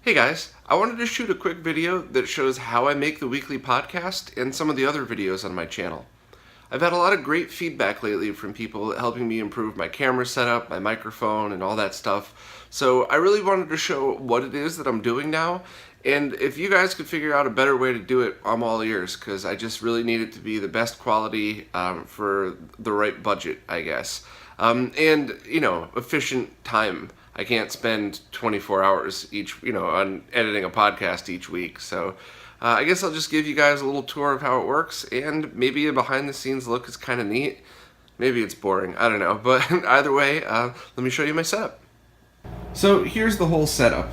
Hey guys, I wanted to shoot a quick video that shows how I make the weekly podcast and some of the other videos on my channel. I've had a lot of great feedback lately from people helping me improve my camera setup, my microphone, and all that stuff. So I really wanted to show what it is that I'm doing now, and if you guys could figure out a better way to do it, I'm all ears, because I just really need it to be the best quality for the right budget, I guess. And, efficient time. I can't spend 24 hours on editing a podcast each week. So I guess I'll just give you guys a little tour of how it works, and maybe a behind the scenes look is kind of neat. Maybe it's boring, I don't know. But either way, let me show you my setup. So here's the whole setup.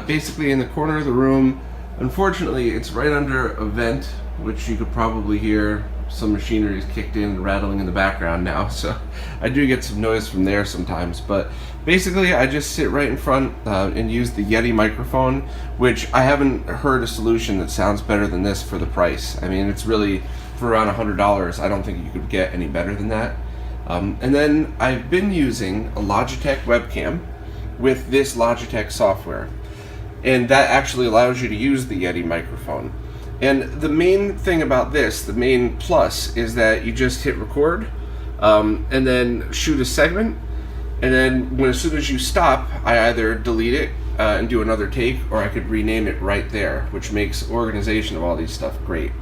Basically in the corner of the room, unfortunately it's right under a vent, which you could probably hear some machinery is kicked in and rattling in the background now, so I do get some noise from there sometimes. But basically I just sit right in front and use the Yeti microphone, which I haven't heard a solution that sounds better than this for the price. I mean, it's really, for around $100, I don't think you could get any better than that. And then I've been using a Logitech webcam with this Logitech software, and that actually allows you to use the Yeti microphone. And the main thing about this, the main plus, is that you just hit record and then shoot a segment, and then as soon as you stop, I either delete it and do another take, or I could rename it right there, which makes organization of all these stuff great.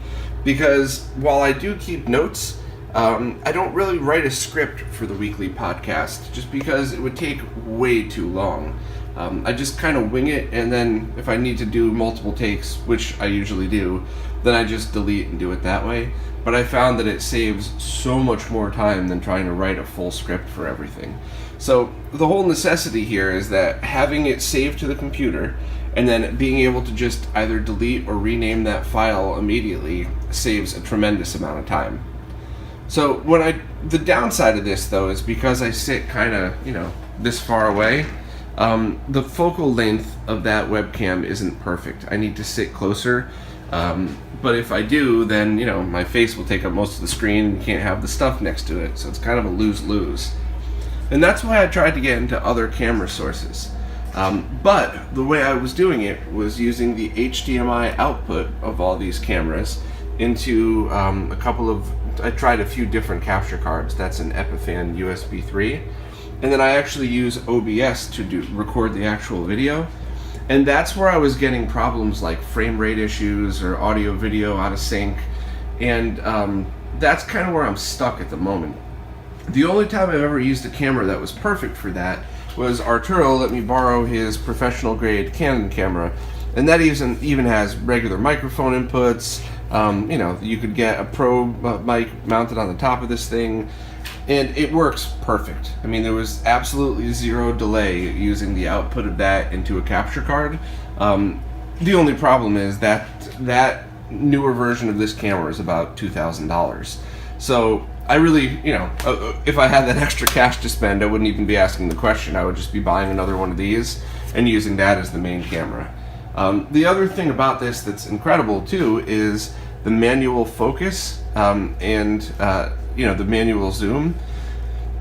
Because while I do keep notes, I don't really write a script for the weekly podcast, just because it would take way too long. I just kind of wing it, and then if I need to do multiple takes, which I usually do, then I just delete and do it that way. But I found that it saves so much more time than trying to write a full script for everything. So the whole necessity here is that having it saved to the computer and then being able to just either delete or rename that file immediately saves a tremendous amount of time. So the downside of this though is because I sit kind of, this far away, the focal length of that webcam isn't perfect. I need to sit closer, but if I do, then my face will take up most of the screen and can't have the stuff next to it, so it's kind of a lose-lose. And that's why I tried to get into other camera sources. But the way I was doing it was using the HDMI output of all these cameras into I tried a few different capture cards. That's an Epiphan USB 3. And then I actually use OBS to record the actual video. And that's where I was getting problems like frame rate issues or audio video out of sync. And that's kind of where I'm stuck at the moment. The only time I've ever used a camera that was perfect for that was Arturo let me borrow his professional grade Canon camera. And that even has regular microphone inputs. You could get a Pro mic mounted on the top of this thing, and it works perfect. I mean, there was absolutely zero delay using the output of that into a capture card. The only problem is that newer version of this camera is about $2,000. So I really, if I had that extra cash to spend, I wouldn't even be asking the question. I would just be buying another one of these and using that as the main camera. The other thing about this that's incredible too is the manual focus and the manual zoom.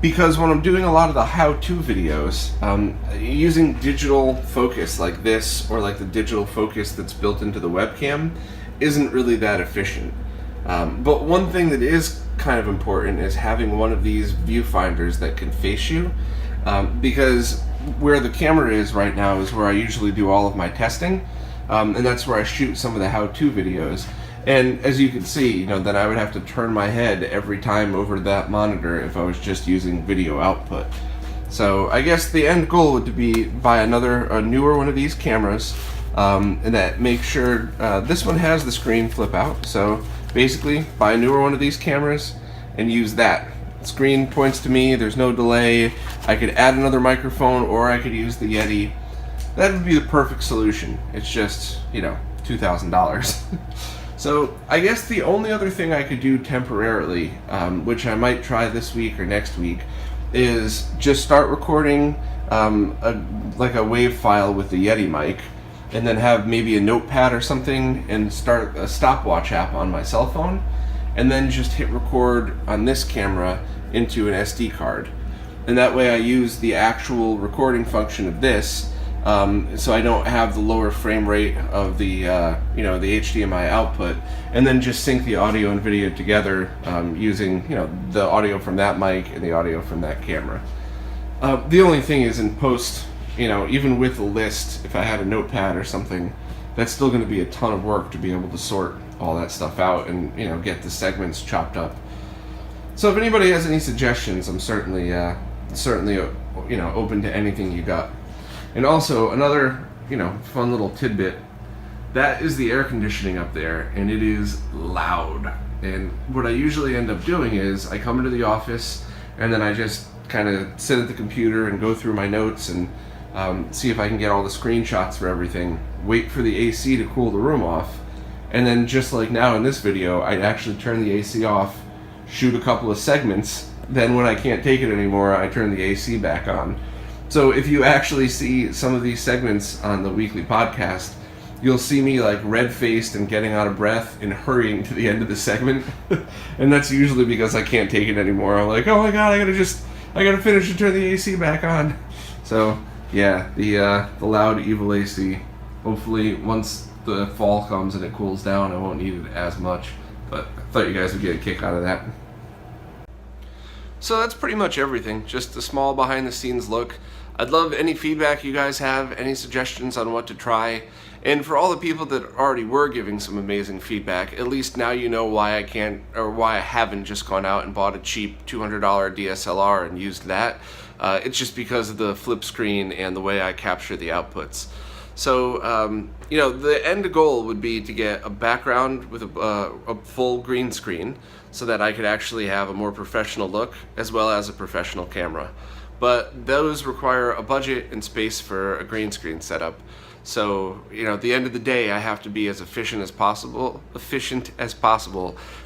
Because when I'm doing a lot of the how-to videos, using digital focus like this, or like the digital focus that's built into the webcam, isn't really that efficient. But one thing that is kind of important is having one of these viewfinders that can face you, because where the camera is right now is where I usually do all of my testing, and that's where I shoot some of the how-to videos. And as you can see, that I would have to turn my head every time over that monitor if I was just using video output. So I guess the end goal would be buy a newer one of these cameras, and that make sure this one has the screen flip out. So basically, buy a newer one of these cameras and use that. The screen points to me, there's no delay. I could add another microphone, or I could use the Yeti. That would be the perfect solution. It's just, $2,000. So I guess the only other thing I could do temporarily, which I might try this week or next week, is just start recording a WAV file with the Yeti mic, and then have maybe a notepad or something and start a stopwatch app on my cell phone, and then just hit record on this camera into an SD card. And that way I use the actual recording function of this so I don't have the lower frame rate of the the HDMI output, and then just sync the audio and video together using the audio from that mic and the audio from that camera. The only thing is, in post, even with a list, if I had a notepad or something, that's still going to be a ton of work to be able to sort all that stuff out and get the segments chopped up. So if anybody has any suggestions, I'm certainly open to anything you got. And also another fun little tidbit, that is the air conditioning up there, and it is loud. And what I usually end up doing is I come into the office and then I just kind of sit at the computer and go through my notes and see if I can get all the screenshots for everything, wait for the AC to cool the room off, and then just like now in this video, I actually turn the AC off, shoot a couple of segments, then when I can't take it anymore, I turn the AC back on. So if you actually see some of these segments on the weekly podcast, you'll see me like red-faced and getting out of breath and hurrying to the end of the segment. And that's usually because I can't take it anymore. I'm like, oh my god, I gotta finish and turn the AC back on. So yeah, the loud evil AC. Hopefully once the fall comes and it cools down, I won't need it as much. But I thought you guys would get a kick out of that. So that's pretty much everything, just a small behind the scenes look. I'd love any feedback you guys have, any suggestions on what to try, and for all the people that already were giving some amazing feedback, at least now you know why I can't, or why I haven't just gone out and bought a cheap $200 DSLR and used that. It's just because of the flip screen and the way I capture the outputs. So, the end goal would be to get a background with a full green screen so that I could actually have a more professional look as well as a professional camera. But those require a budget and space for a green screen setup. So, at the end of the day, I have to be as efficient as possible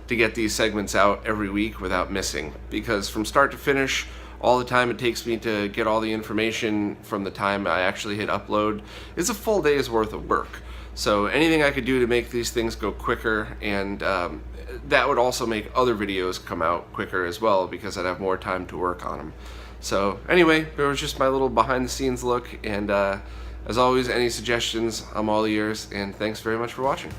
to get these segments out every week without missing. Because from start to finish, all the time it takes me to get all the information from the time I actually hit upload is a full day's worth of work. So anything I could do to make these things go quicker, and that would also make other videos come out quicker as well because I'd have more time to work on them. So anyway, there was just my little behind the scenes look, and as always, any suggestions, I'm all ears, and thanks very much for watching.